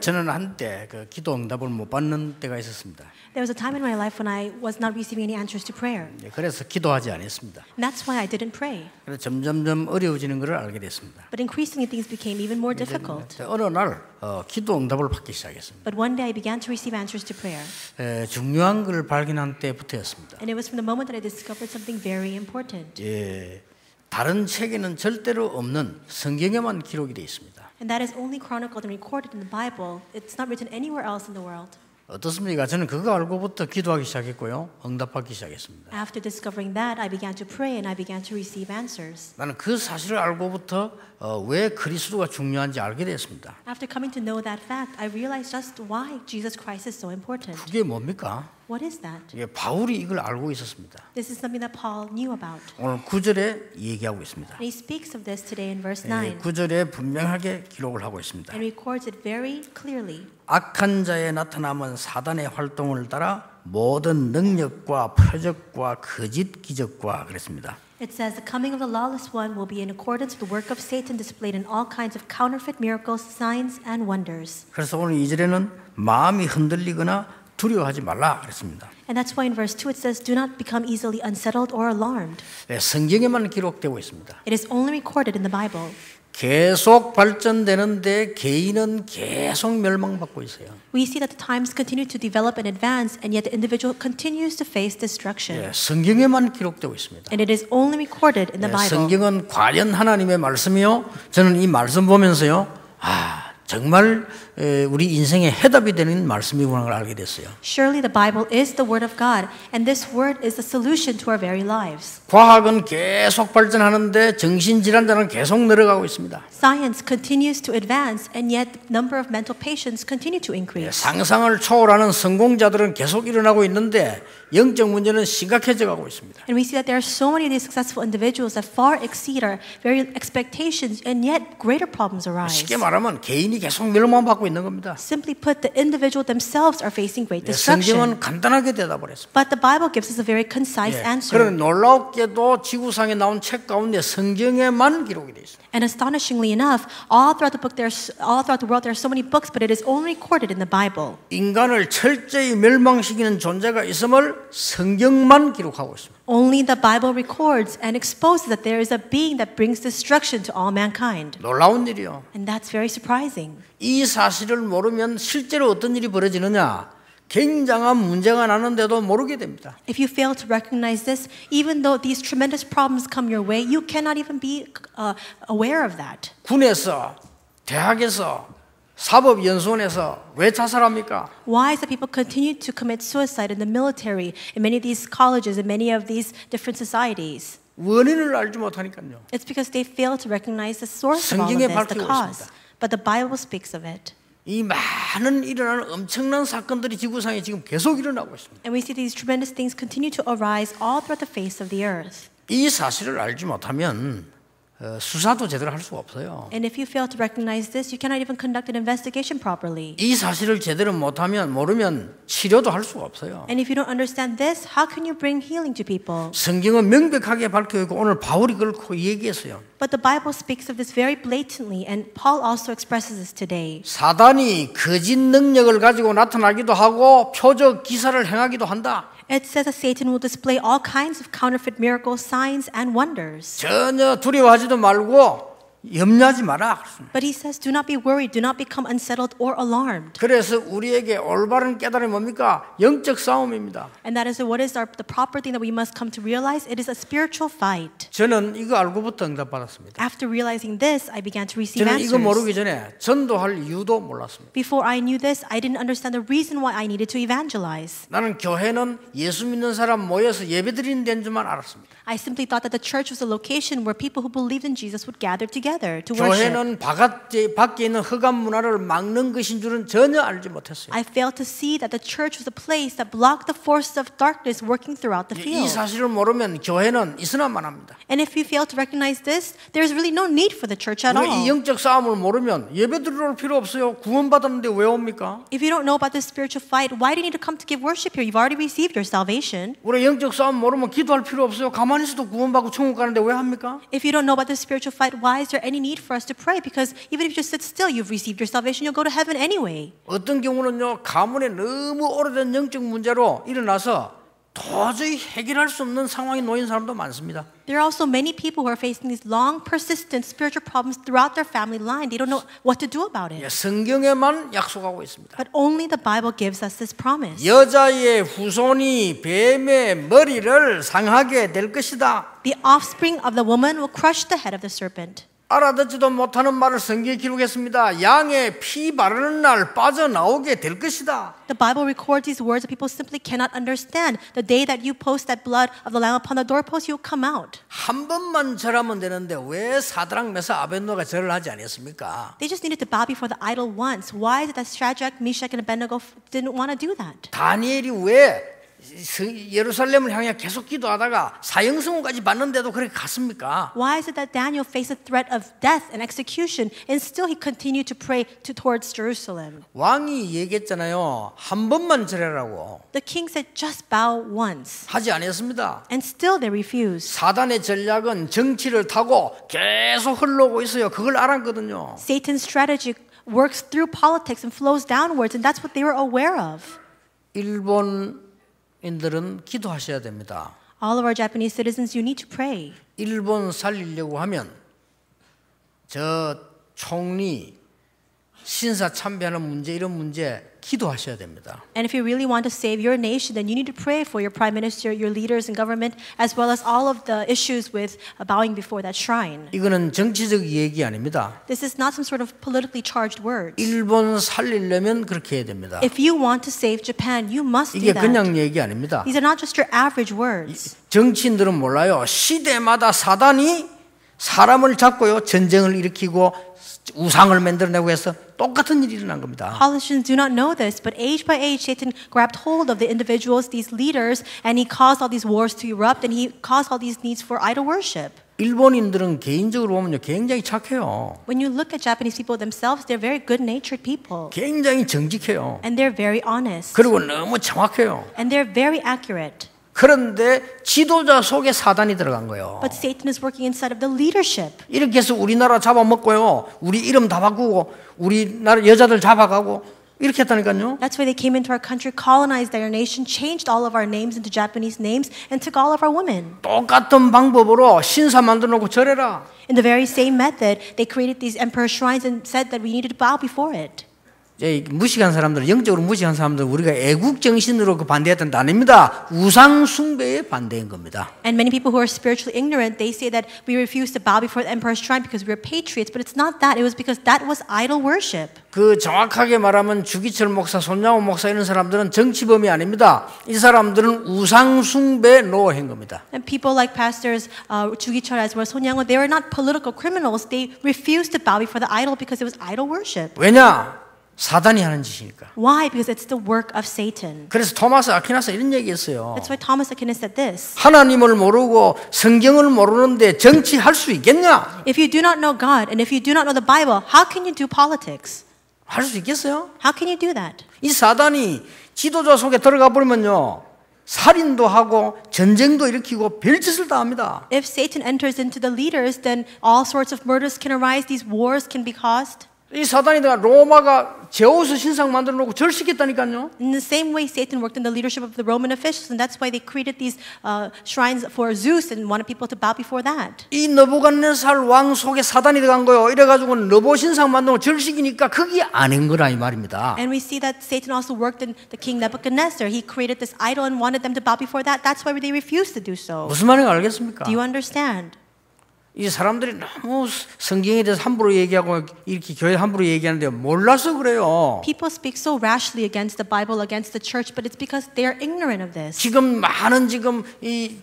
저는 한때 그 기도 응답을 못 받는 때가 있었습니다. There was a time in my life when I was not receiving any answers to prayer. 그래서 기도하지 않았습니다. And that's why I didn't pray. 그래서 점점점 어려워지는 것을 알게 됐습니다. But increasingly things became even more difficult. 어느 날 기도 응답을 받기 시작했습니다. But one day I began to receive answers to prayer. 중요한 것을 발견한 때부터였습니다. And it was from the moment that I discovered something very important. 다른 책에는 절대로 없는 성경에만 기록이 되어 있습니다. And that is only chronicled and recorded in the Bible. It's not written anywhere else in the world. 어떻습니까? 저는 그거 알고부터 기도하기 시작했고요. 응답받기 시작했습니다. After discovering that, I began to pray and I began to receive answers. 나는 그 사실을 알고부터 왜 그리스도가 중요한지 알게 됐습니다. After coming to know that fact, I realized just why Jesus Christ is so important. 그게 뭡니까? What is that? 바울이 이걸 알고 있었습니다. This is something that Paul knew about. 오늘 9절에 얘기하고 있습니다. And he speaks of this today in verse 9. 9절에 분명하게 기록을 하고 있습니다. And records it very clearly. 악한 자의 나타남은 사단의 활동을 따라 모든 능력과 표적과 거짓 기적과 그랬습니다. It says the coming of the lawless one will be in accordance with the work of Satan displayed in all kinds of counterfeit miracles, signs and wonders. 그래서 오늘 2절에는 마음이 흔들리거나 두려워하지 말라 그랬습니다. And that's why in verse 2 it says do not become easily unsettled or alarmed. 성경에만 기록되고 있습니다. It is only recorded in the Bible. 계속 발전되는데 개인은 계속 멸망받고 있어요. We see that the times continue to develop and advance, and yet the individual continues to face destruction. 성경에만 기록되고 있습니다. And it is only recorded in the Bible. 성경은 과연 하나님의 말씀이요. 저는 이 말씀 보면서요. 정말 우리 인생의 해답이 되는 말씀이구나 걸 알게 됐어요. Surely the Bible is the word of God, and this word is the solution to our very lives. 과학은 계속 발전하는데 정신질환자는 계속 늘어가고 있습니다. Science continues to advance, and yet the number of mental patients continue to increase. 상상을 초월하는 성공자들은 계속 일어나고 있는데 영적 문제는 심각해져 가고 있습니다. And we see that there are so many of these successful individuals that far exceed our very expectations, and yet greater problems arise. 쉽게 말하면 개인이 계속 멸망받고 있는 겁니다. Simply put, the individual themselves are facing great destruction. 성경은 간단하게 대답을 했습니다. But the Bible gives us a very concise answer. 그런데 놀랍게도 지구상에 나온 책 가운데 성경에만 기록이 되어 있습니다. And astonishingly enough, all throughout the world, there are so many books, but it is only recorded in the Bible. 인간을 철저히 멸망시키는 존재가 있음을 성경만 기록하고 있습니다. Only the Bible records and exposes that there is a being that brings destruction to all mankind. 놀라운 일이요. And that's very surprising. 이 사실을 모르면 실제로 어떤 일이 벌어지느냐? 굉장한 문제가 나는데도 모르게 됩니다. If you fail to recognize this, even though these tremendous problems come your way, you cannot even be aware of that. 군에서, 대학에서, 사법연수원에서 왜 자살합니까? Why is it people continue to commit suicide in the military, in many of these colleges, in many of these different societies? 원인을 알지 못하니까요. It's because they fail to recognize the source of all of 성경에 this, the 밝히고 cause. 있습니다. But the Bible speaks of it. 이 많은 일어나는 엄청난 사건들이 지구상에 지금 계속 일어나고 있습니다. And we see these tremendous things continue to arise all throughout the face of the earth. 이 사실을 알지 못하면 수사도 제대로 할 수가 없어요. And if you fail to recognize this, you cannot even conduct an investigation properly. 이 사실을 제대로 모르면 치료도 할 수가 없어요. And if you don't understand this, how can you bring healing to people? 성경은 명백하게 밝혀 있고 오늘 바울이 그걸 얘기했어요. But the Bible speaks of this very blatantly, and Paul also expresses this today. 사단이 거짓 능력을 가지고 나타나기도 하고 표적 기사를 행하기도 한다. It says that Satan will display all kinds of counterfeit miracles, signs, and wonders. 전혀 두려워하지도 말고 염려하지 마라. But he says, do not be worried, do not become unsettled or alarmed. 그래서 우리에게 올바른 깨달음이 뭡니까? 영적 싸움입니다. And that is what is the proper thing that we must come to realize. It is a spiritual fight. 저는 이거 알고부터 응답받았습니다. After realizing this, I began to receive 저는 이거 모르기 answers. 전에 전도할 이유도 몰랐습니다. Before I knew this, I didn't understand the reason why I needed to evangelize. 나는 교회는 예수 믿는 사람 모여서 예배드리는 데인 줄만 알았습니다. I simply thought that the church was a location where people who believed in Jesus would gather together to worship. 교회는 밖에 있는 흑암 문화를 막는 것인 줄은 전혀 알지 못했어요. I failed to see that the church was a place that blocked the forces of darkness working throughout the 이 field. 사실을 모르면 교회는 있으나만 합니다. And if you fail to recognize this, there's really no need for the church at 우리가 이 all. 영적 싸움을 모르면 예배드리러 올 필요 없어요. 구원받았는데 왜 옵니까? If you don't know about this spiritual fight, why do you need to come to give worship here? You've already received your salvation. 우리 영적 싸움 모르면 기도할 필요 없어요. 가만히 있어도 구원받고 천국 가는데 왜 합니까? If you don't know about this spiritual fight, why is there any need for us to pray because even if you just sit still, you've received your salvation, you'll go to heaven anyway. 어떤 경우는요, 가문에 너무 오래된 영적 문제로 일어나서 도저히 해결할 수 없는 상황에 놓인 사람도 많습니다. There are also many people who are facing these long, persistent spiritual problems throughout their family line. They don't know what to do about it. 성경에만 약속하고 있습니다. But only the Bible gives us this promise. 여자의 후손이 뱀의 머리를 상하게 될 것이다. The offspring of the woman will crush the head of the serpent. 알아듣지도 못하는 말을 성경에 기록했습니다. 양의 피 바르는 날 빠져나오게 될 것이다. The Bible records these words that people simply cannot understand. The day that you post that blood of the lamb upon the doorpost, you will come out. 한 번만 절하면 되는데 왜 사드락 메사 아벤노가 절을 하지 않았습니까? They just needed to bow before the idol once. Why is it that Shadrach, Meshach, and Abednego didn't want to do that? 다니엘이 왜 예루살렘을 향해 계속 기도하다가 사형선고까지 받는데도 그렇게 갔습니까? Why is it that Daniel faced a threat of death and execution and still he continued to pray towards Jerusalem? 왕이 얘기했잖아요. 한 번만 절하라고. The king said, just bow once. 하지 않았습니다. And still they refused. 사단의 전략은 정치를 타고 계속 흘러오고 있어요. 그걸 알았거든요. Satan's strategy works through politics and flows downwards, and that's what they were aware of. 일본인들은 기도하셔야 됩니다. All of our Japanese citizens, you need to pray. 일본 살리려고 하면 저 총리 신사 참배하는 문제 이런 문제 기도하셔야 됩니다. And if you really want to save your nation, then you need to pray for your prime minister, your leaders in government, as well as all of the issues with bowing before that shrine. 이거는 정치적 얘기 아닙니다. This is not some sort of politically charged words. 일본 살리려면 그렇게 해야 됩니다. If you want to save Japan, you must do 이게 that. 그냥 얘기 아닙니다. These are not just your average words. 정치인들은 몰라요. 시대마다 사단이 사람을 잡고요 전쟁을 일으키고 우상을 만들어내고 해서 똑같은 일이 일어난 겁니다. Politicians do not know this, but age by age, Satan grabbed hold of the individuals, these leaders, and he caused all these wars to erupt, and he caused all these needs for idol worship. 일본인들은 개인적으로 보면요 굉장히 착해요. When you look at Japanese people themselves, they're very good-natured people, 굉장히 정직해요. and they're very honest, 그리고 너무 정확해요. and they're very accurate. 그런데 지도자 속에 사단이 들어간 거예요. But Satan is working inside of the leadership. 이렇게 해서 우리나라 잡아먹고요. 우리 이름 다 바꾸고 우리나라 여자들 잡아가고 이렇게 했다니까요. That's why they came into our country, colonized our nation, changed all of our names into Japanese names, and took all of our women. 똑같은 방법으로 신사 만들어 놓고 절해라. In the very same method, they created these emperor shrines and said that we needed to bow before it. 무식한 사람들, 영적으로 무식한 사람들 우리가 애국 정신으로 그 반대했던 게 아닙니다. 우상 숭배에 반대인 겁니다. And many people who are spiritually ignorant, they say that we refuse to bow before the emperor's shrine because we're patriots, but it's not that. It was because that was idol worship. 그 정확하게 말하면 주기철 목사, 손양호 목사 이런 사람들은 정치범이 아닙니다. 이 사람들은 우상 숭배 노예인 겁니다. And people like pastors Jugichar as well as Son Yang-ho, they were not political criminals. They refused to bow before the idol because it was idol worship. 왜냐? 사단이 하는 짓이니까. Why? Because it's the work of Satan. 그래서 토마스 아퀴나스 이런 얘기했어요. That's why Thomas Aquinas said this. 하나님을 모르고 성경을 모르는데 정치할 수 있겠냐? If you do not know God and if you do not know the Bible, how can you do politics? 할 수 있겠어요? How can you do that? 이 사단이 지도자 속에 들어가 버리면요. 살인도 하고 전쟁도 일으키고 별짓을 다 합니다. If Satan enters into the leaders, then all sorts of murders can arise, these wars can be caused. 이 사단이가 로마가 제우스 신상 만들어 놓고 절시켰다니까요. In the same way, Satan worked in the leadership of the Roman officials, and that's why they created these shrines for Zeus and wanted people to bow before that. 이 느부갓네살 왕 속에 사단이 들어간 거예요. 이래가지고 느보 신상 만들고 절시키니까 그게 아닌 거라 이 말입니다. And we see that Satan also worked in the king Nebuchadnezzar. He created this idol and wanted them to bow before that. That's why they refused to do so. 무슨 말인지 알겠습니까? Do you understand? 이 사람들이 너무 성경에 대해서 함부로 얘기하고 이렇게 교회 함부로 얘기하는데 몰라서 그래요. People speak so rashly against the Bible, against the church, but it's because they are ignorant of this. 지금 많은 이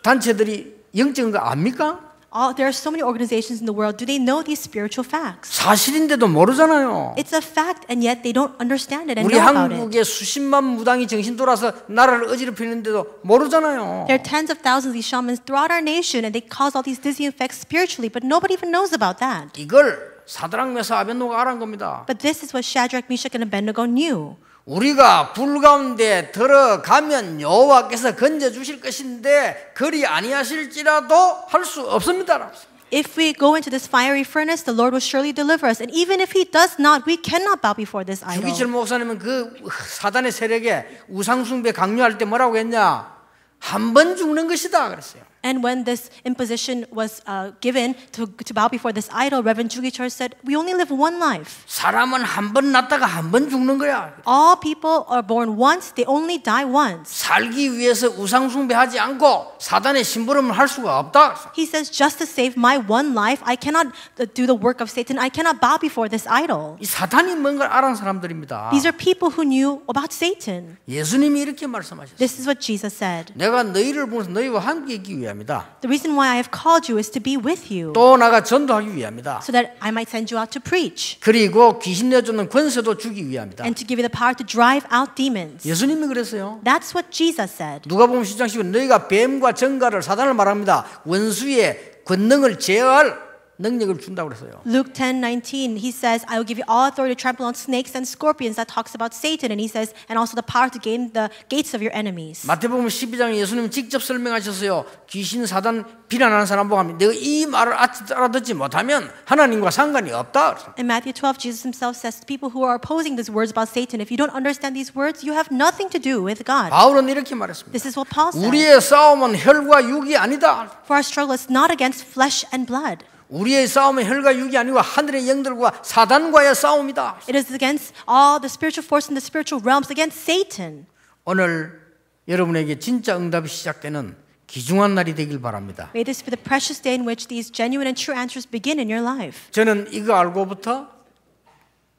단체들이 영적인 거 압니까? There are so many organizations in the world. Do they know these spiritual facts? 사실인데도 모르잖아요. It's a fact, and yet they don't understand it and 우리 know about it. 한국에 수십만 무당이 정신 돌아서 나라를 어지럽히는데도 모르잖아요. There are tens of thousands of these shamans throughout our nation, and they cause all these dizzying effects spiritually, but nobody even knows about that. 이걸 사드락 메사 아벤노가 알은 겁니다. But this is what Shadrach, Meshach, and Abednego knew. 우리가 불 가운데 들어가면 여호와께서 건져 주실 것인데 그리 아니하실지라도 할 수 없습니다. if we go into this fiery furnace, the Lord will surely deliver us. And even if He does not, we cannot bow before this 주기철 idol. 목사님은 그 사단의 세력에 우상숭배 강요할 때 뭐라고 했냐? 한 번 죽는 것이다 그랬어요. And when this imposition was given to bow before this idol, Reverend Jugi Church said, we only live one life. 사람은 한 번 났다가 한 번 죽는 거야. All people are born once, they only die once. 살기 위해서 우상숭배하지 않고 사단의 심부름을 할 수가 없다. He says, just to save my one life, I cannot do the work of Satan. I cannot bow before this idol. 이 사탄이 뭔가를 알아는 사람들입니다. These are people who knew about Satan. 예수님이 이렇게 말씀하셨어요. This is what Jesus said. 내가 너희를 보내서 너희와 함께 있기 위함이다. The reason why I have called you is to be with you, 또 나가 전도하기 위함이다. so that I might send you out to preach, 그리고 귀신 내쫓는 권세도 주기 위함이다. and to give you the power to drive out demons. 예수님이 그랬어요. That's what Jesus said. 누가복음 10장 10절 너희가 뱀과 정갈을 사단을 말합니다. 원수의 권능을 제어할 능력을 준다고 그랬어요. Luke 10:19, he says, I will give you all authority to trample on snakes and scorpions. That talks about Satan. And he says, and also the power to gain the gates of your enemies. 마태복음 12장에 예수님 직접 설명하셨어요. 귀신 사단 비난하는 사람 보고 하면 내가 이 말을 알아듣지 못하면 하나님과 상관이 없다. In Matthew 12, Jesus himself says to people who are opposing these words about Satan, if you don't understand these words, you have nothing to do with God. 바울은 이렇게 말했습니다. This is what Paul said. 우리의 싸움은 혈과 육이 아니다. For our struggle is not against flesh and blood. 우리의 싸움은 혈과 육이 아니고 하늘의 영들과 사단과의 싸움이다. It is against all the spiritual force in the spiritual realms, against Satan. 오늘 여러분에게 진짜 응답이 시작되는 귀중한 날이 되길 바랍니다. May this be the precious day in which these genuine and true answers begin in your life. 저는 이거 알고부터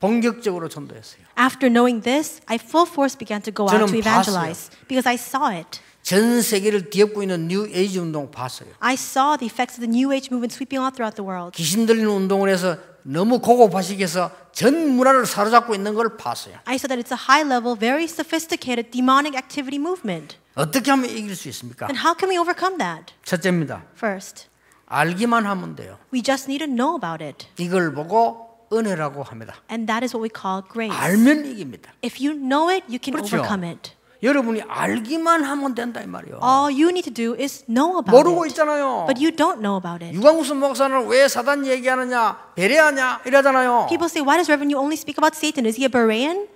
본격적으로 전도했어요. After knowing this, I full force began to go out to evangelize because I saw it. 전 세계를 뒤엎고 있는 뉴 에이지 운동 봤어요. I saw the effects of the New Age movement sweeping all throughout the world. 귀신 들리는 운동을 해서 너무 고급화시켜서 전 문화를 사로잡고 있는 걸 봤어요. I saw that it's a high level, very sophisticated demonic activity movement. 어떻게 하면 이길 수 있습니까? And how can we overcome that? 첫째입니다. First, 알기만 하면 돼요. we just need to know about it. 이걸 보고 은혜라고 합니다. And that is what we call grace. 알면 이깁니다. If you know it, you can 그렇죠. overcome it. 여러분이 알기만 하면 된다 이 말이에요. All you need to do is know about 모르고 it. 있잖아요. But you don't know about it. 유광수 목사는 왜 사단 얘기하느냐, 배려하냐 이러잖아요. People say, why does Reverend you only speak about Satan? Is he a Berean?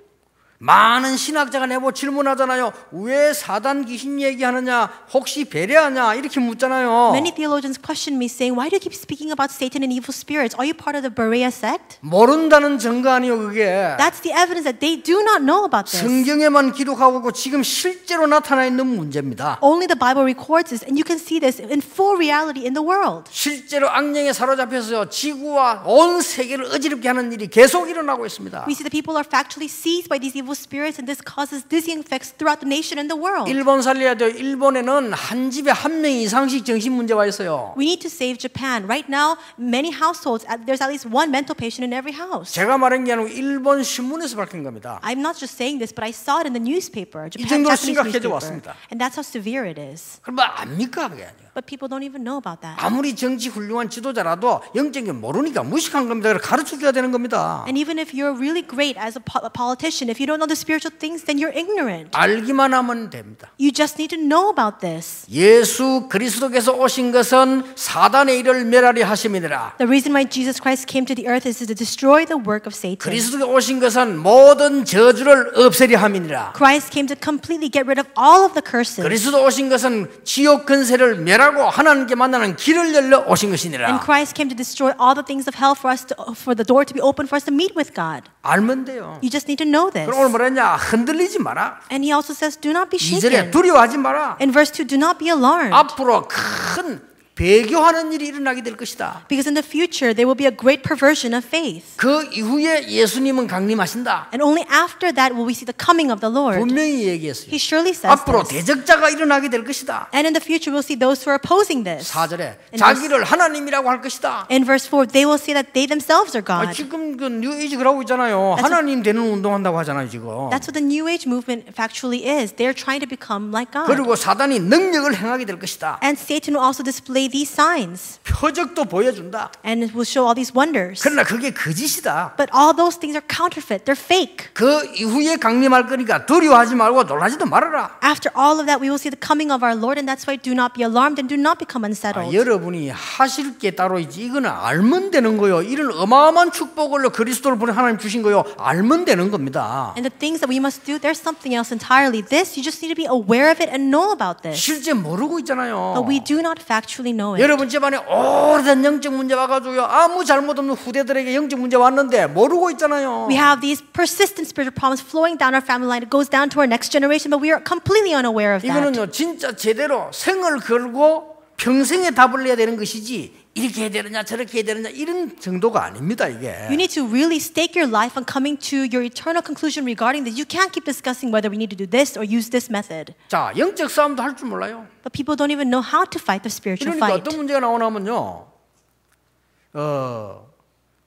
많은 신학자가 내보 질문하잖아요. 왜 사단 귀신 얘기하느냐, 혹시 배려하냐 이렇게 묻잖아요. Many theologians question me saying, why do you keep speaking about Satan and evil spirits? Are you part of the Berea sect? 모른다는 증거 아니요 그게. That's the evidence that they do not know about this. 성경에만 기록하고 있고 지금 실제로 나타나 있는 문제입니다. Only the Bible records this, and you can see this in full reality in the world. 실제로 악령에 사로잡혀서 지구와 온 세계를 어지럽게 하는 일이 계속 일어나고 있습니다. We see that people are factually seized by these evil spirits, and this causes dizzying effects throughout the nation and the world. 일본 살려야 돼요. 일본에는 한 집에 한 명 이상씩 정신 문제가 있어요. We need to save Japan. Right now, many households, there's at least one mental patient in every house. 제가 말한 게 아니고 일본 신문에서 밝힌 겁니다. I'm not just saying this, but I saw it in the newspaper, 이 정도로 Japanese 심각해져 newspaper. 왔습니다. And that's how severe it is. 그럼 뭐 압니까 그게 아니에요. But people don't even know about that. 아무리 정치 훌륭한 지도자라도 영적인 게 모르니까 무식한 겁니다. 그래서 가르쳐줘야 되는 겁니다. And even if you're really great as a politician, if you don't know the spiritual things, then you're ignorant. 알기만 하면 됩니다. You just need to know about this. 예수 그리스도께서 오신 것은 사단의 일을 멸하려 하심이니라. The reason why Jesus Christ came to the earth is to destroy the work of Satan. 그리스도가 오신 것은 모든 저주를 없애려 함이니라. Christ came to completely get rid of all of the curses. 그리스도 오신 것은 지옥 근세를 멸하고 하나님께 만나는 길을 열려 오신 And 것이니라. Christ came to destroy all the things of hell for us for the door to be open for us to meet with God. 알면 돼요. You just need to know this. 그럼 오늘 뭐랬냐? 흔들리지 마라. And he also says, do not be 2절에 shaken. 두려워하지 마라. In verse 2, do not be alarmed. 앞으로 큰 배교하는 일이 일어나게 될 것이다. Because in the future, there will be a great perversion of faith. 그 이후에 예수님은 강림하신다. And only after that will we see the coming of the Lord. 분명히 얘기했어요. He surely says 앞으로 this. 대적자가 일어나게 될 것이다. And in the future, we'll see those who are opposing this. 4절에 In 자기를 하나님이라고 할 것이다. In verse 4, they will say that they themselves are God. 지금 그 뉴에이지 그러고 있잖아요. 하나님 되는 운동한다고 하잖아요 지금. That's what the New Age movement factually is. They're trying to become like God. 그리고 사단이 능력을 행하게 될 것이다. And Satan will also display display these signs. 표적도 보여준다. And it will show all these wonders. 그러나 그게 거짓이다. But all those things are counterfeit. They're fake. 그 이후에 강림할 거니까 두려워하지 말고 놀라지도 말아라. After all of that, we will see the coming of our Lord, and that's why do not be alarmed and do not become unsettled. 여러분이 하실 게 따로 있지 이거는 알면 되는 거요. 이런 어마어마한 축복을 그리스도를 보내 하나님 주신 거요. 알면 되는 겁니다. And the things that we must do, there's something else entirely. This, you just need to be aware of it and know about this. 실제 모르고 있잖아요. But we do not factually know it. 여러분 집안에 오래된 영적 문제 와가지고요. 아무 잘못 없는 후대들에게 영적 문제 왔는데 모르고 있잖아요. We have these persistent spiritual problems flowing down our family line. It goes down to our next generation, but we are completely unaware of that. 이거는요 진짜 제대로 생을 걸고 평생에 답을 내야 되는 것이지 이렇게 해야 되느냐 저렇게 해야 되느냐 이런 정도가 아닙니다 이게. You need to really stake your life on coming to your eternal conclusion regarding this. You can't keep discussing whether we need to do this or use this method. 자 영적 싸움도 할 줄 몰라요. But people don't even know how to fight the spiritual 그러니까 fight. 어떤 문제가 나오냐면요.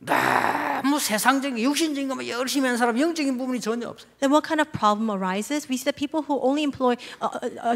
너무 세상적인 육신적인 것만 열심히 하는 사람 영적인 부분이 전혀 없어요. Then what kind of problem arises? We see that people who only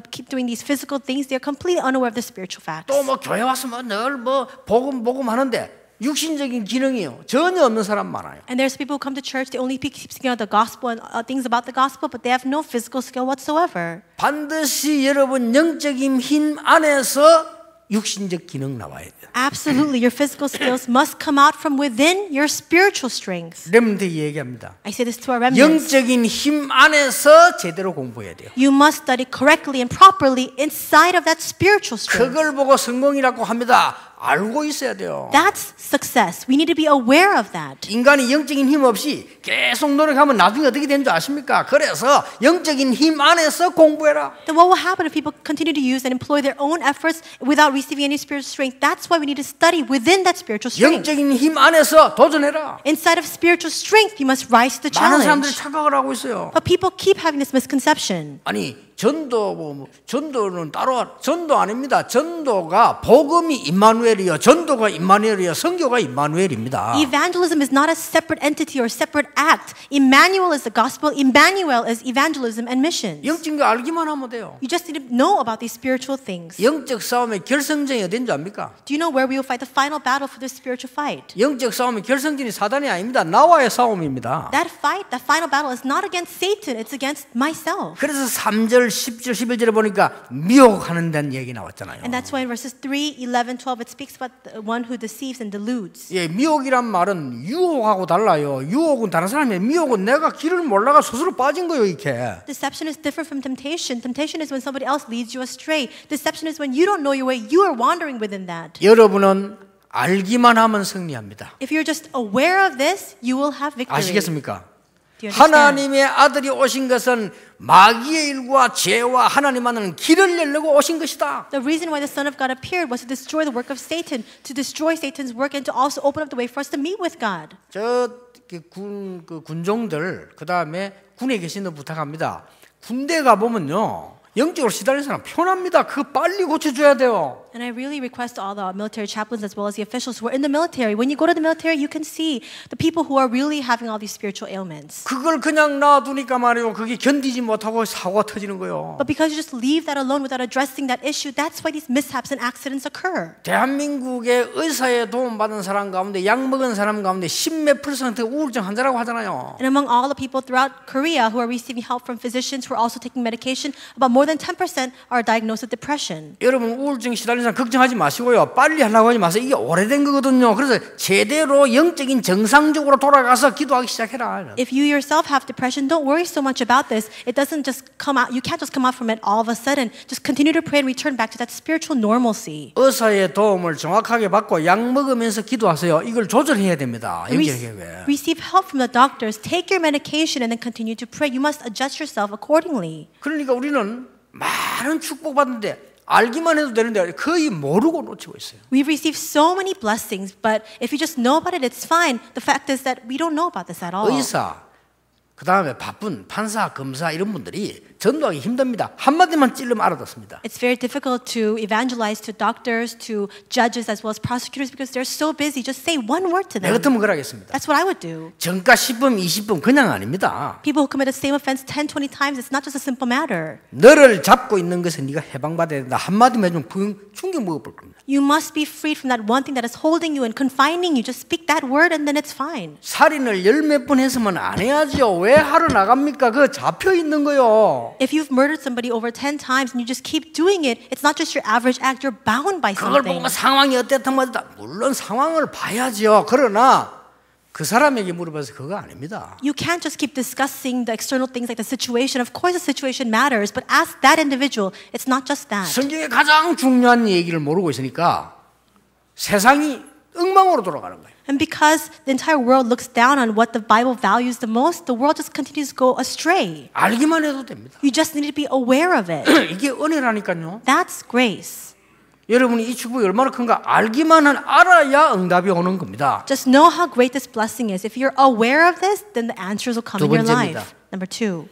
keep doing these physical things, they are completely unaware of the spiritual facts. 또 뭐 교회 왔으면 늘 뭐 복음 하는데 육신적인 기능이요 전혀 없는 사람 많아요. And there's people who come to church, they only keep speaking of the gospel and things about the gospel, but they have no physical skill whatsoever. 반드시 여러분 영적인 힘 안에서 육신적 기능 나와야 돼요. Absolutely, your physical skills must come out from within your spiritual strength. 렘드 얘기합니다. I say this to our remnants. 영적인 힘 안에서 제대로 공부해야 돼요. You must study correctly and properly inside of that spiritual strength. 그걸 보고 성공이라고 합니다. 알고 있어야 돼요. That's success. We need to be aware of that. 인간이 영적인 힘 없이 계속 노력하면 나중에 어떻게 되는 줄 아십니까? 그래서 영적인 힘 안에서 공부해라. Then what will happen if people continue to use and employ their own efforts without receiving any spiritual strength? That's why we need to study within that spiritual strength. 영적인 힘 안에서 도전해라. Inside of spiritual strength, you must rise to the 많은 사람들이 challenge. 착각을 하고 있어요. But people keep having this misconception. 아니 전도는 따로 전도 아닙니다. 전도가 복음이 임마누엘이요. 전도가 임마누엘이요. 선교가 임마누엘입니다. Evangelism is not a separate entity or separate act. Emmanuel is the gospel. Emmanuel is evangelism and missions. 영적인 거 알기만 하면 돼요. You just need to know about these spiritual things. 영적 싸움의 결승전이 어딘지 압니까? Do you know where we will fight the final battle for this spiritual fight? 영적 싸움의 결승전이 사단이 아닙니다. 나와의 싸움입니다. That fight, that final battle is not against Satan. It's against myself. 그래서 3절, 10절, 11절에 보니까 미혹하는 데는 얘기 나왔잖아요. And that's why in verses 3, 11, 12 it speaks about the one who deceives and deludes. 예, 미혹이란 말은 유혹하고 달라요. 유혹은 다른 사람이에요. 미혹은 내가 길을 몰라가 스스로 빠진 거예요, 이렇게. Deception is different from temptation. Temptation is when somebody else leads you astray. Deception is when you don't know your way. You are wandering within that. 여러분은 알기만 하면 승리합니다. If you're just aware of this, you will have victory. 아시겠습니까? Do you understand? 하나님의 아들이 오신 것은 마귀의 일과 죄와 하나님 만나는 길을 열려고 오신 것이다. The reason why the Son of God appeared was to destroy the work of Satan, to destroy Satan's work, and to also open up the way for us to meet with God. 군종들 그 다음에 군에 계신 분 부탁합니다. 군대 가 보면요. 영적으로 시달린 사람 편합니다. 그거 빨리 고쳐줘야 돼요. And I really request all the military chaplains as well as the officials who are in the military. When you go to the military, you can see the people who are really having all these spiritual ailments. 그걸 그냥 놔두니까 말이에요. 그게 견디지 못하고 사고가 터지는 거예요. But because you just leave that alone without addressing that issue, that's why these mishaps and accidents occur. 대한민국의 의사의 도움받은 사람 가운데 약 먹은 사람 가운데 10몇 %가 우울증 환자라고 하잖아요. And among all the people throughout Korea who are receiving help from physicians who are also taking medication, about more than 10% are diagnosed with depression. 여러분 우울증 시달린 사람 걱정하지 마시고요. 빨리 하려고 하지 마세요. 이게 오래된 거거든요. 그래서 제대로 영적인 정상적으로 돌아가서 기도하기 시작해라. If you yourself have depression, don't worry so much about this. It doesn't just come out. You can't just come out from it all of a sudden. Just continue to pray and return back to that spiritual normalcy. 의사의 도움을 정확하게 받고 약 먹으면서 기도하세요. 이걸 조절해야 됩니다. Receive help from the doctors. Take your medication and then continue to pray. You must adjust yourself accordingly. 그러니까 우리는 많은 축복받는데 알기만 해도 되는데 거의 모르고 놓치고 있어요. We've received so many blessings, but if you just know about it, it's fine. The fact is that we don't know about this at all. 의사, 그 다음에 바쁜 판사, 검사 이런 분들이 전도하기 힘듭니다. 한마디만 찔르면 알아듣습니다. It's very difficult to evangelize to doctors, to judges, as well as prosecutors because they're so busy. Just say one word to 내 them. 같으면 그러겠습니다. That's what I would do. 정가 10분, 20분 그냥 아닙니다. People who commit the same offense 10, 20 times, it's not just a simple matter. 너를 잡고 있는 것에 네가 해방받아야 된다. 한마디만 해주면 충격 먹어볼 겁니다. You must be freed from that one thing that is holding you and confining you. Just speak that word and then it's fine. 살인을 열 몇 번 했으면 안 해야죠. 왜 하러 나갑니까? 그거 잡혀 있는 거요. If you've murdered somebody over 10 times and you just keep doing it, it's not just your average act, you're bound by 그걸 something. 보고 상황이 어땠다 뭐다. 물론 상황을 봐야죠. 그러나 그 사람에게 물어봐서 그거 아닙니다. You can't just keep discussing the external things like the situation. Of course the situation matters, but ask that individual. It's not just that. 성경의 가장 중요한 얘기를 모르고 있으니까 세상이 엉망으로 돌아가는 거예요. And because the entire world looks down on what the Bible values the most, the world just continues to go astray. 알기만 해도 됩니다. You just need to be aware of it. 이게 은혜라니까요. That's grace. 여러분이 이 축복이 얼마나 큰가 알기만은 알아야 응답이 오는 겁니다. Just know how great this blessing is. If you're aware of this, then the answers will come 두 in your 번째입니다. life. Number 2,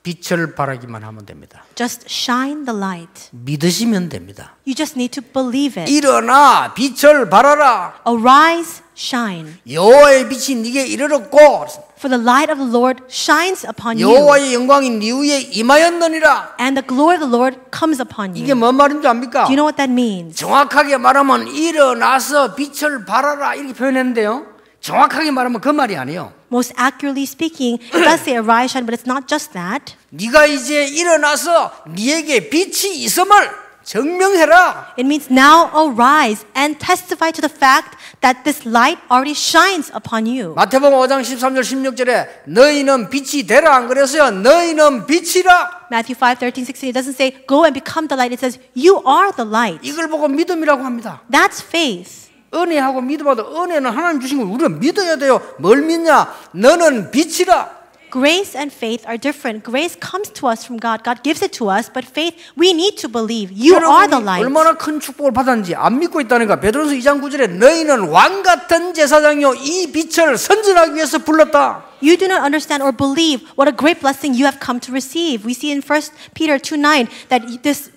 빛을 발하기만 하면 됩니다. just shine the light. 믿으시면 됩니다. You just need to believe it. 일어나 빛을 발하라. Arise, shine. 여호와의 빛이 네게 이르렀고 For the light of the Lord shines upon you. 여호와의 영광이 네 위에 임하였느니라. And the glory of the Lord comes upon 이게 you. 뭔 말인지 압니까? Do you know what that means? 정확하게 말하면 일어나서 빛을 발하라 이렇게 표현했는데요. 정확하게 말하면 그 말이 아니에요. Most accurately speaking, it does say arise, shine, but it's not just that. 네가 이제 일어나서 네게 빛이 있음을 증명해라. It means now arise and testify to the fact that this light already shines upon you. 마태복음 5장 13절 16절에 너희는 빛이 되라 안 그랬어요? 너희는 빛이라. Matthew 5:13, 16, it doesn't say go and become the light. It says you are the light. 이걸 보고 믿음이라고 합니다. That's faith. 은혜하고 믿음하다 은혜는 하나님 주신 걸 우리가 믿어야 돼요. 뭘 믿냐? 너는 빛이라. Grace and faith are different. Grace comes to us from God. God gives it to us, but faith we need to believe. You are the 여러분이 light. 얼마나 큰 축복을 받았는지 안 믿고 있다니까. 베드로서 2장 9절에 너희는 왕 같은 제사장이요 이 빛을 선전하기 위해서 불렀다. You do not understand or believe what a great blessing you have come to receive. We see in 1 Peter 2:9 that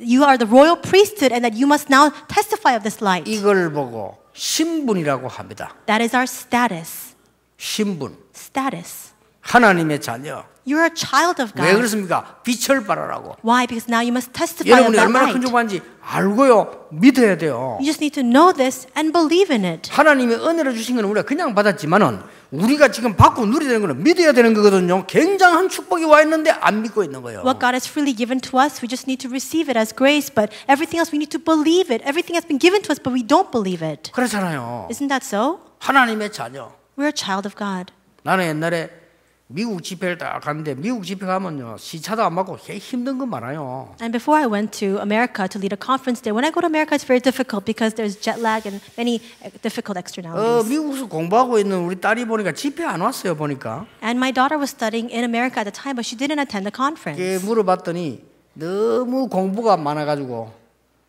you are the royal priesthood and that you must now testify of this light. 이걸 보고 신분이라고 합니다. That is our status. 신분. Status. 하나님의 자녀. You're a child of 왜 God. 그렇습니까? 빛을 발하라고. Why? Because now you must testify of 여러분이 that 얼마나 큰 light. 축복인지 알고요. 믿어야 돼요. You just need to know this and believe in it. 하나님의 은혜를 주신 건 우리가 그냥 받았지만은 우리가 지금 받고 누려야 되는 거는 믿어야 되는 거거든요. 굉장한 축복이 와 있는데 안 믿고 있는 거예요. What God has freely given to us, we just need to receive it as grace. But everything else, we need to believe it. Everything has been given to us, but we don't believe it. 그렇잖아요. Isn't that so? 하나님의 자녀. We're a child of God. 나는 옛날에 미국 집회를 딱 갔는데 미국 집회 가면요 시차도 안 맞고 힘든 거 많아요. And before I went to America to lead a conference there, when I go to America, it's very difficult because there's jet lag and many difficult externalities. 미국에서 공부하고 있는 우리 딸이 보니까 집회 안 왔어요 보니까. And my daughter was studying in America at the time, but she didn't attend the conference. 물어봤더니 너무 공부가 많아가지고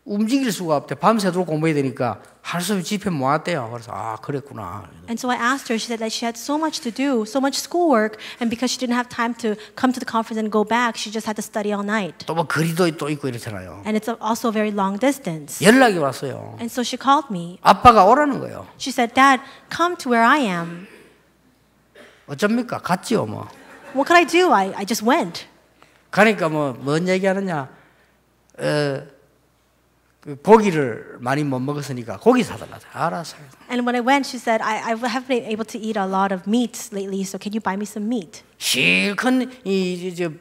움직일 수가 없대. 밤새도록 공부해야 되니까 할 수 없이 집회 못 왔대요. 그래서 아 그랬구나. And so I asked her, she said that she had so much to do, so much schoolwork, and because she didn't have time to come to the conference and go back, she just had to study all night. 또 뭐 거리도 또 있고 이렇잖아요. And it's also a very long distance. 연락이 왔어요. And so she called me. 아빠가 오라는 거예요. She said, Dad, come to where I am. 어쩝니까? 갔지요 뭐. What could I do? I just went. 가니까 뭔 얘기하느냐. 그 고기를 많이 못 먹었으니까 고기 사달라. 알았어. And when I went, she said, I haven't been able to eat a lot of meat lately, so can you buy me some meat? 실컷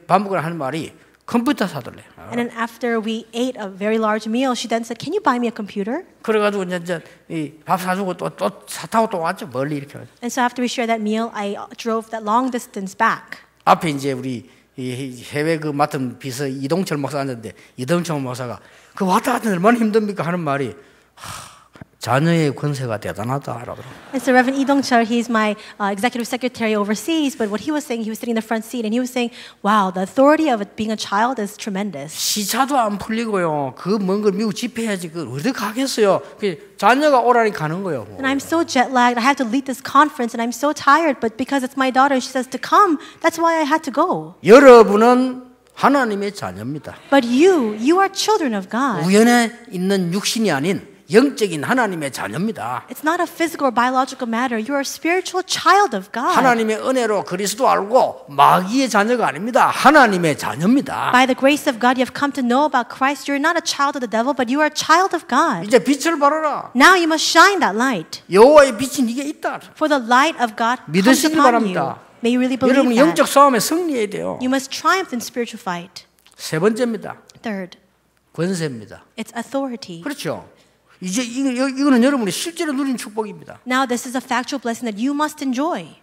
반복을 하는 말이 컴퓨터 사달래. And then after we ate a very large meal, she then said, can you buy me a computer? 그래가지고 이제 밥 사주고 또 차 타고 또 왔죠. 멀리 이렇게. And so after we shared that meal, I drove that long distance back. 앞에 이제 우리 해외 그 맡은 비서 이동철 목사 앉았는데 이동철 목사가 그 왔다 갔다 얼마나 힘듭니까 하는 말이 자녀의 권세가 대단하다 하더라고요. And so Reverend Lee Dong-chul, he's my executive secretary overseas, but what he was saying, he was sitting in the front seat and he was saying, wow, the authority of it being a child is tremendous. 시차도 안 풀리고요. 그 먼 걸 미국 집회해야지 그 어디 가겠어요. 자녀가 오라니 가는 거예요. And I'm so jet lagged. I have to lead this conference and I'm so tired, but because it's my daughter, she says to come, that's why I had to go. 여러분은 하나님의 자녀입니다. But you are children of God. 우연에 있는 육신이 아닌 영적인 하나님의 자녀입니다. It's not a physical or biological matter. You are a spiritual child of God. 하나님의 은혜로 그리스도 알고 마귀의 자녀가 아닙니다. 하나님의 자녀입니다. By the grace of God, you have come to know about Christ. You're not a child of the devil, but you are a child of God. 이제 빛을 발하라. Now you must shine that light. 여호와의 빛이 네게 있다. For the light of God comes 믿으시기 upon you. 바랍니다. May you really 여러분 believe 영적 that. 싸움에 승리해야 돼요. You must triumph in spiritual fight. 세 번째입니다. Third, 권세입니다. it's authority. 그렇죠. 이제 이거는 여러분이 실제로 누린 축복입니다. Now this is a factual blessing that you must enjoy.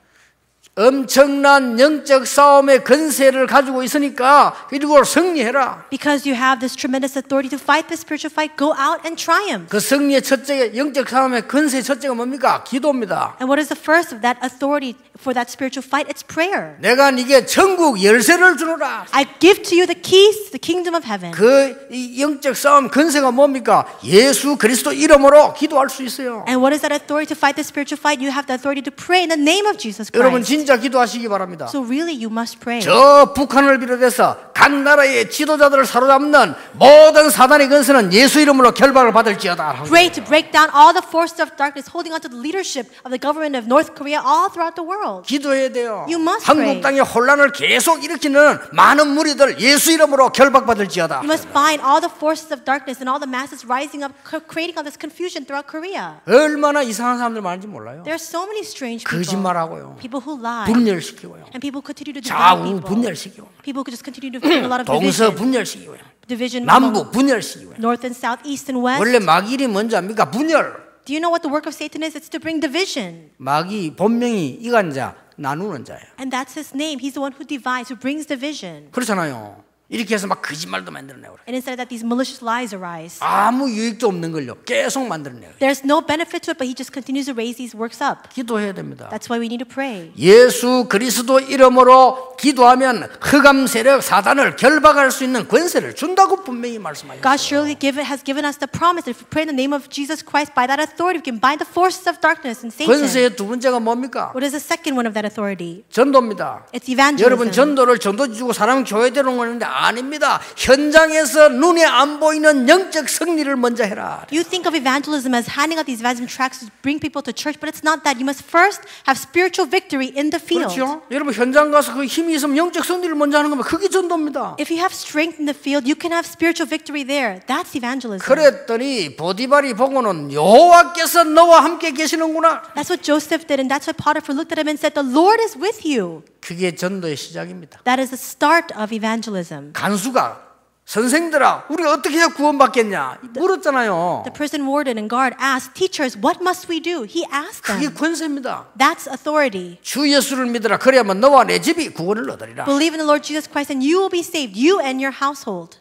엄청난 영적 싸움의 권세를 가지고 있으니까 그리고 승리해라. Because you have this tremendous authority to fight this spiritual fight, go out and triumph. 그 승리의 첫째 영적 싸움의 권세의 첫째가 뭡니까? 기도입니다. And what is the first of that authority for that spiritual fight? It's prayer. 내가 네게 천국 열쇠를 주노라. I give to you the keys to the kingdom of heaven. 그 영적 싸움 권세가 뭡니까? 예수 그리스도 이름으로 기도할 수 있어요. And what is that authority to fight the spiritual fight? You have the authority to pray in the name of Jesus 여러분 Christ. 진짜 기도하시기 바랍니다. So really you must pray. 저 북한을 비롯해서 각 나라의 지도자들을 사로잡는 모든 사단의 권세는 예수 이름으로 결박을 받을지어다. Pray to break down all the forces of darkness holding on to the leadership of the government of North Korea all throughout the world. 기도해야 돼요. You must 한국 pray. 땅에 혼란을 계속 일으키는 많은 무리들 예수 이름으로 결박받을지어다. You must bind all the forces of darkness and all the masses rising up, creating all this confusion throughout Korea. 얼마나 이상한 사람들 많은지 몰라요. There are so many strange people. 거짓말하고요. People who lie. 분열시키고요. And people continue to divide 좌우 people. 분열시키고 People could just continue to bring a lot of 동서 division. 분열시키고요. Division 남북 among 분열시키고요. North and South, East and West. 원래 마귀 일이 뭔지 압니까? 분열. Do you know what the work of Satan is? It's to bring division. 마귀 본명이 이간자 나누는 자예요. And that's his name. He's the one who divides, who brings division. 그렇잖아요. 이렇게 해서 막 거짓말도 만들어내고 And instead of that, these malicious lies arise. 아무 유익도 없는 걸요. 계속 만들어내요. There's no benefit to it, but he just continues to raise these works up. 기도해야 됩니다. That's why we need to pray. 예수 그리스도 이름으로 기도하면 흑암 세력 사단을 결박할 수 있는 권세를 준다고 분명히 말씀하셨어요. God surely has given us the promise that if we pray in the name of Jesus Christ, by that authority, we can bind the forces of darkness and Satan. 권세의 두 번째가 뭡니까? What is the second one of that authority? 전도입니다. It's evangelism. 여러분 전도를 전도 주고 사람 교회 데려오는 건데 아닙니다. 현장에서 눈에 안 보이는 영적 승리를 먼저 해라. You think of evangelism as handing out these evangelism tracts to bring people to church, but it's not that. You must first have spiritual victory in the field. 그렇죠? 여러분 현장 가서 그 힘이 있으면 영적 승리를 먼저 하는 거면 그게 전도입니다. If you have strength in the field, you can have spiritual victory there. That's evangelism. 그랬더니 보디발이 보고는 여호와께서 너와 함께 계시는구나. That's what Joseph did, and that's why Potiphar looked at him and said, "The Lord is with you." 그게 전도의 시작입니다. That is the start of evangelism. 간수가 선생들아, 우리가 어떻게 해야 구원받겠냐 물었잖아요. The prison warden and guard asked, "Teachers, what must we do?" He asked 그게 them. 권세입니다. That's authority. 주 예수를 믿으라. 그래야만 너와 내 집이 구원을 얻으리라. Believe in the Lord Jesus Christ, and you will be saved, you and your household.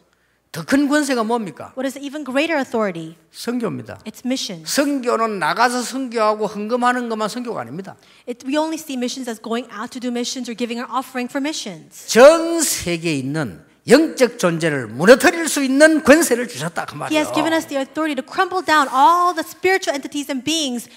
더 큰 권세가 뭡니까? What is even greater authority? 선교입니다. It's mission. 선교는 나가서 선교하고 헌금하는 것만 선교가 아닙니다. We only see missions as going out to do missions or giving our offering for missions. 전 세계에 있는 영적 존재를 무너뜨릴 수 있는 권세를 주셨다 그 He has given 말이에요. us the authority to crumble down all the spiritual entities and beings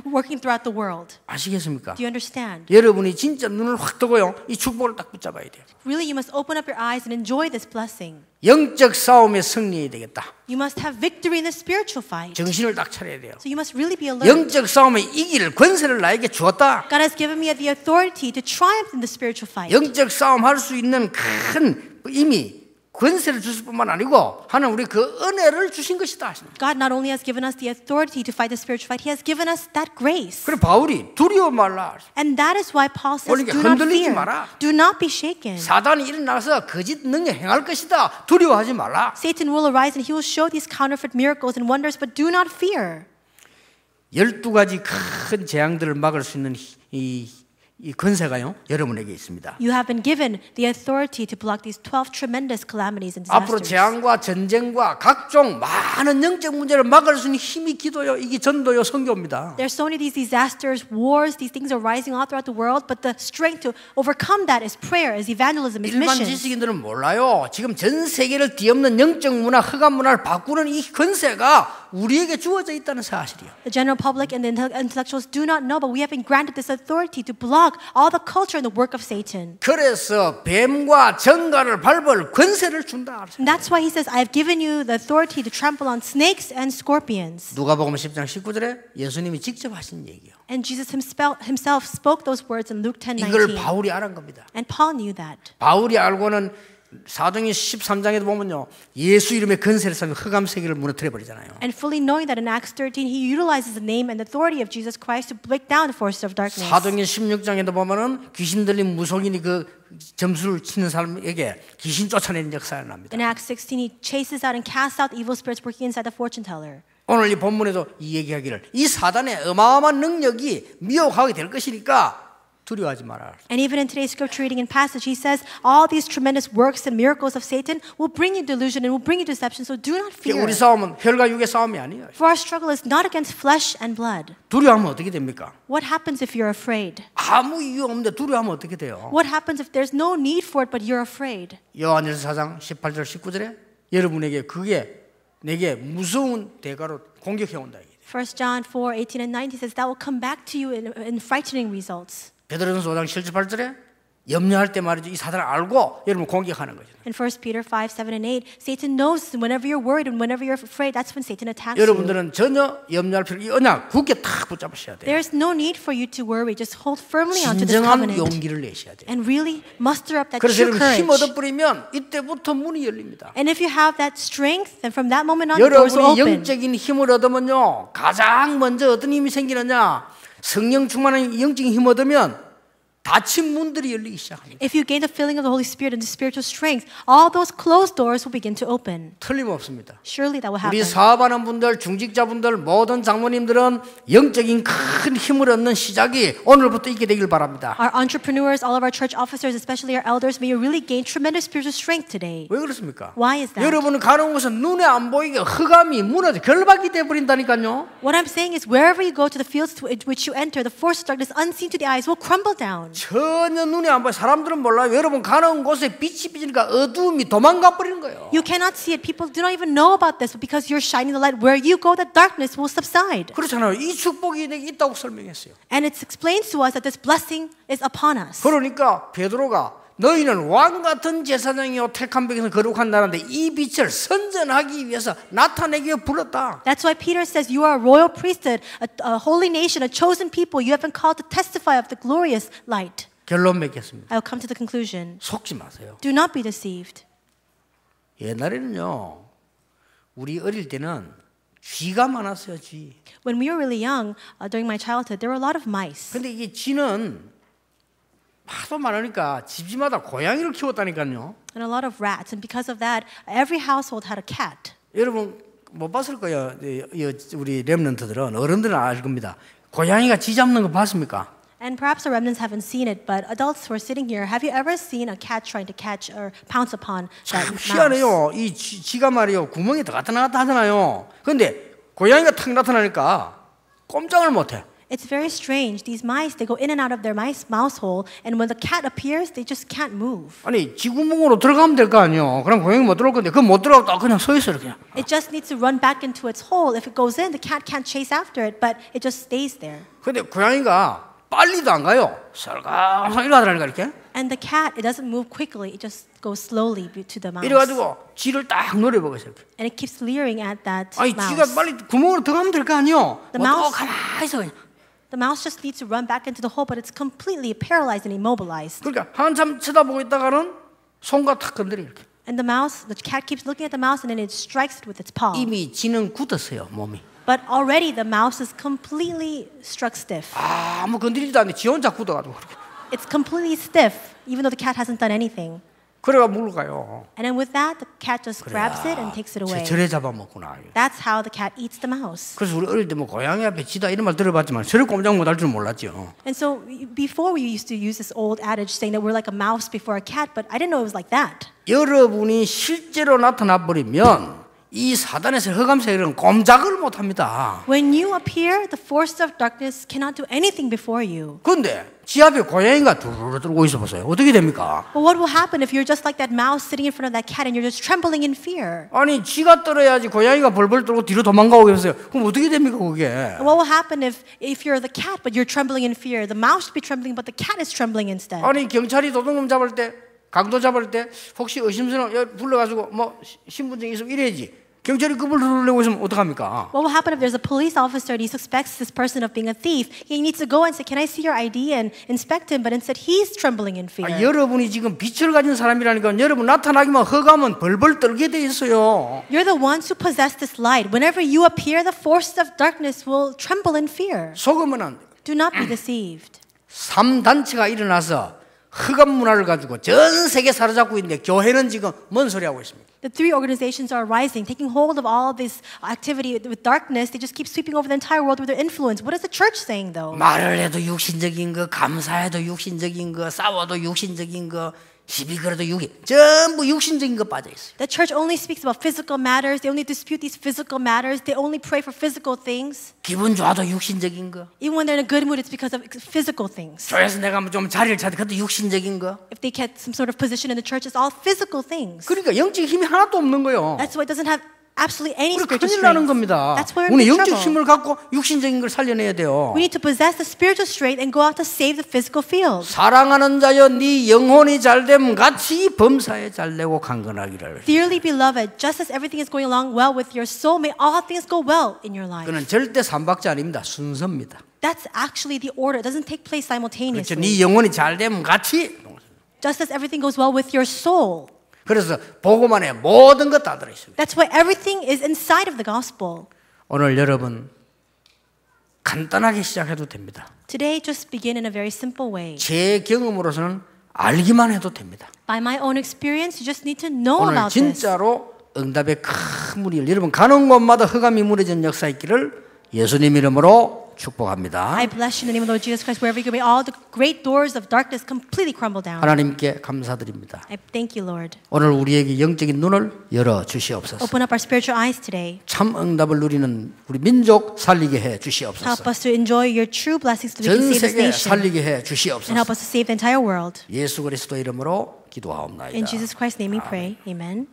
working throughout the world. 아시겠습니까? Do you understand? 여러분이 진짜 눈을 확 뜨고요. 이 축복을 딱 붙잡아야 돼요. Really, you must open up your eyes and enjoy this blessing. 영적 싸움에 승리해야 되겠다. You must have victory in the spiritual fight. 정신을 딱 차려야 돼요. So you must really be alert. 영적 싸움에 이길 권세를 나에게 주었다. God has given me the authority to triumph in the spiritual fight. 영적 싸움 할 수 있는 큰 이미 권세를 주실 뿐만 아니고 하나님 우리 그 은혜를 주신 것이다. God not only has given us the authority to fight the spiritual fight, He has given us that grace. 그래 바울이 두려워 말라. And that is why Paul says, 그러니까 do not 흔들리지 fear. 마라. Do not be shaken. 사단이 일어나서 거짓 능력 행할 것이다. 두려워하지 말라. Satan will arise and he will show these counterfeit miracles and wonders, but do not fear. 12가지 큰 재앙들을 막을 수 있는 이 권세가요 여러분에게 있습니다. You have been given the authority to block these 12 tremendous calamities and 앞으로 disasters. 재앙과 전쟁과 각종 많은 영적 문제를 막을 수 있는 힘이 기도요. 이게 전도요 선교입니다. There's so many these disasters, wars, these things are rising all throughout the world, but the strength to overcome that is prayer, is evangelism, is 일반 mission. 지식인들은 몰라요. 지금 전 세계를 뒤엎는 영적 문화, 흑암 문화를 바꾸는 이 권세가 우리에게 주어져 있다는 사실이요. The general public and the intellectuals do not know, but we have been granted this authority to block debug all the culture and the work of Satan. 그래서 뱀과 정갈을 밟을 권세를 준다. And that's why he says, I have given you the authority to trample on snakes and scorpions. 누가복음 10장 19절에 예수님이 직접 하신 얘기예요. And Jesus himself spoke those words in Luke 이걸 10:19. 바울이 알은 겁니다. And Paul knew that. 바울이 알고는 사도행전 13장에도 보면요, 예수 이름의 권세를 써서 흑암 세계를 무너뜨려 버리잖아요. And fully knowing that in Acts 13, he utilizes the name and authority of Jesus Christ to break down the forces of darkness. 사도행전 16장에도 보면은 귀신 들린 무속인이 그 점수를 치는 사람에게 귀신 쫓아내는 역사가 납니다. In Acts 16, he chases out and casts out evil spirits working inside the fortune teller. 오늘 이 본문에도 이 얘기하기를 이 사단의 어마어마한 능력이 미혹하게 될 것이니까 두려워하지 마라. And even in today's scripture reading and passage, he says, all these tremendous works and miracles of Satan will bring you delusion and will bring you deception, so do not fear. 우리 싸움은 혈과 육의 싸움이 아니에요. For our struggle is not against flesh and blood. 두려워하면 어떻게 됩니까? What happens if you're afraid? 아무 이유 없는데 두려워하면 어떻게 돼요? What happens if there's no need for it, but you're afraid? 요한일서 4장 18절 19절에 여러분에게 그게 내게 무서운 대가로 공격해 온다. 1 John 4:18 and 19 says that will come back to you in frightening results. 베드로전서 5장 7절 8절에 염려할 때 말이죠. 이 사단을 알고 여러분 공격하는 거죠. In 1 Peter 5, 7, and 8, Satan knows whenever you're worried and whenever you're afraid, that's when Satan attacks you. 여러분들은 전혀 염려할 필요 이 언약 굳게 탁 붙잡으셔야 돼요. There's no need for you to worry. Just hold firmly onto this 진정한 covenant 용기를 내셔야 돼요. and really muster up that 그래서 true 여러분 힘 courage. 얻어 뿌리면 이때부터 문이 열립니다. And if you have that strength, then from that moment on, the doors will 여러분이 open. 영적인 힘을 얻으면요 가장 먼저 어떤 힘이 생기느냐 성령 충만한 영적인 힘을 얻으면 닫힌 문들이 열리기 시작합니다. If you gain the filling of the Holy Spirit and the spiritual strength, all those closed doors will begin to open. 틀림없습니다. Surely that will 우리 happen. 사업하는 분들, 중직자분들, 모든 장로님들은 영적인 큰 힘을 얻는 시작이 오늘부터 있게 되길 바랍니다. Our entrepreneurs, all of our church officers, especially our elders, may you really gain tremendous spiritual strength today. 왜 그렇습니까? Why is that? 여러분은 가는 곳은 눈에 안 보이게 흑암이 무너져 결박이 돼버린다니까요. What I'm saying is wherever you go to the fields to which you enter, the force of darkness unseen to the eyes will crumble down. 전혀 눈에 안 보여. 사람들은 몰라요. 여러분 가는 곳에 빛이 비치니까 어두움이 도망가 버리는 거예요. You cannot see it. People do not even know about this, but because you're shining the light, where you go, the darkness will subside. 그렇잖아요. 이 축복이 내게 있다고 설명했어요. And it explains to us that this blessing is upon us. 그러니까 베드로가 너희는 왕 같은 제사장이요 택한 백에서 거룩한 나라인데 이 빛을 선전하기 위해서 나타내기 위해 불렀다. That's why Peter says you are a royal priesthood, a holy nation, a chosen people. You have been called to testify of the glorious light. 결론 맺겠습니다. I'll come to the conclusion. 속지 마세요. Do not be deceived. 옛날에는요 우리 어릴 때는 쥐가 많았어요. 쥐. When we were really young, during my childhood, there were a lot of mice. 근데 이게 쥐는 하도 많으니까 집집마다 고양이를 키웠다니까요. And a lot of rats. And because of that, every household had a cat. 여러분 못 봤을 거예요. 우리 렘넌트들은 어른들은 알 겁니다. 고양이가 쥐 잡는 거 봤습니까? And perhaps the remnants haven't seen it, but adults who are sitting here, have you ever seen a cat trying to catch or pounce upon that 참 mouse? 희한해요. 이 쥐가 말이요 구멍에 들어갔다 나갔다 하잖아요. 근데 고양이가 탁 나타나니까 꼼짝을 못해. It's very strange. These mice, they go in and out of their mouse hole, and when the cat appears, they just can't move. 아니 쥐구멍으로 들어가면 될 거 아니에요. 그럼 고양이 못 들어올 건데 그 못 들어가도 그냥 서 있어요 그냥. It just needs to run back into its hole. If it goes in, the cat can't chase after it, but it just stays there. 근데 고양이가 빨리도 안 가요. 설가서 일어나더라니까 이렇게. And the cat, it doesn't move quickly. It just goes slowly to the mouse. 이래가지고 쥐를 딱 노려보고 있어요. And it keeps leering at that 아니 mouse. 쥐가 빨리 구멍으로 들어가면 될 거 아니에요. The 뭐 mouse- 가만히 있어 그냥. The mouse just needs to run back into the hole, but it's completely paralyzed and immobilized. 그러니까 한참 쳐다보고 있다가는 손과 탁 건드려 이렇게. And the cat keeps looking at the mouse and then it strikes it with its paw. 이미 쥐는 굳었어요 몸이. But already the mouse is completely struck stiff. 아무 건드리지도 않는데 지 혼자 굳어가지고 그렇게. It's completely stiff, even though the cat hasn't done anything. 그래가 물러가요. And then with that, the cat just grabs it and takes it away. 저래 잡아먹구나. That's how the cat eats the mouse. 그래서 우리 어릴 때 뭐 고양이 앞에 쥐다 이런 말 들어봤지만 저래 꼼짝 못할 줄 몰랐죠. And so before we used to use this old adage saying that we're like a mouse before a cat, but I didn't know it was like that. 여러분이 실제로 나타나 버리면 이 사단에서 흑암 세력은 꼼짝을 못 합니다. When you appear, the forces of darkness cannot do anything before you. 그런데 지 앞에 고양이가 두루루 들고 있어 보세요. 어떻게 됩니까? But what will happen if you're just like that mouse sitting in front of that cat and you're just trembling in fear? 아니 지가 떨어야지 고양이가 벌벌 떨고 뒤로 도망가고 그러세요. 그럼 어떻게 됩니까 그게? What will happen if you're the cat but you're trembling in fear? The mouse should be trembling but the cat is trembling instead. 아니 경찰이 도둑놈 잡을 때 강도 잡을 때 혹시 의심스러운 불러가지고 뭐 신분증 있으면 이래야지. 경찰이 급을 누르려고 있으면 어떡합니까? What will happen if there's a police officer and he suspects this person of being a thief? He needs to go and say, "Can I see your ID?" and inspect him, but instead he's trembling in fear. 여러분이 지금 빛을 가진 사람이라니까 여러분 나타나기만 허가면 벌벌 떨게 돼 있어요. You're the ones who possess this light. Whenever you appear, the forces of darkness will tremble in fear. 속으면 안 돼요. Do not be deceived. 3단체가 일어나서 흑암 문화를 가지고 전 세계 사로잡고 있는데 교회는 지금 뭔 소리 하고 있습니까? The three organizations are rising, taking hold of all this activity with darkness. They just keep sweeping over the entire world with their influence. What is the church saying, though? 말을 해도 육신적인 거, 감사해도 육신적인 거, 싸워도 육신적인 거, 시비 걸어도 전부 육신적인 거 빠져 있어요. The church only speaks about physical matters. They only dispute these physical matters. They only pray for physical things. 기분 좋아도 육신적인 거. Even when they're in a good mood, it's because of physical things. 교회에서 내가 좀 자리를 찾아 그것도 육신적인 거. If they get some sort of position in the church, it's all physical things. 그러니까 영적 힘이 하나도 없는 거예요. That's why it doesn't have absolutely any 우리 spiritual 큰일 나는 strength. 겁니다. That's why we're 우리 in 영적 trouble. 힘을 갖고 육신적인 걸 살려내야 돼요. We need to possess the spiritual strength and go out to save the physical field. 사랑하는 자여 네 영혼이 잘됨 같이 범사에 잘되고 강건하기를. Dearly beloved, just as everything is going along well with your soul, may all things go well in your life. 그는 절대 삼박자 아닙니다. 순서입니다. That's actually the order. It doesn't take place 그렇죠. simultaneously. 네 영혼이 잘됨 같이. Just as everything goes well with your soul. 그래서 복음 안에 모든 것 다 들어 있습니다. That's why everything is inside of the gospel. 오늘 여러분 간단하게 시작해도 됩니다. Today, just begin in a very simple way. 제 경험으로서는 알기만 해도 됩니다. By my own experience, you just need to know 오늘 about this. 진짜로 응답의 큰 문이 여러분 가는 곳마다 흑암이 무너지는 역사 있기를 예수님 이름으로 축복합니다. I bless you in the name of the Lord Jesus Christ. Wherever you go, may all the great doors of darkness completely crumble down. 하나님께 감사드립니다. I thank you, Lord. 오늘 우리에게 영적인 눈을 열어 주시옵소서. Open up our spiritual eyes today. 참 응답을 누리는 우리 민족 살리게 해 주시옵소서. Help us to enjoy your true blessings so we can 전 save this 세계 nation. 살리게 해 And 주시옵소서. help us to save the entire world. 예수 그리스도 이름으로 기도하옵나이다. In Jesus Christ's name we pray. Amen.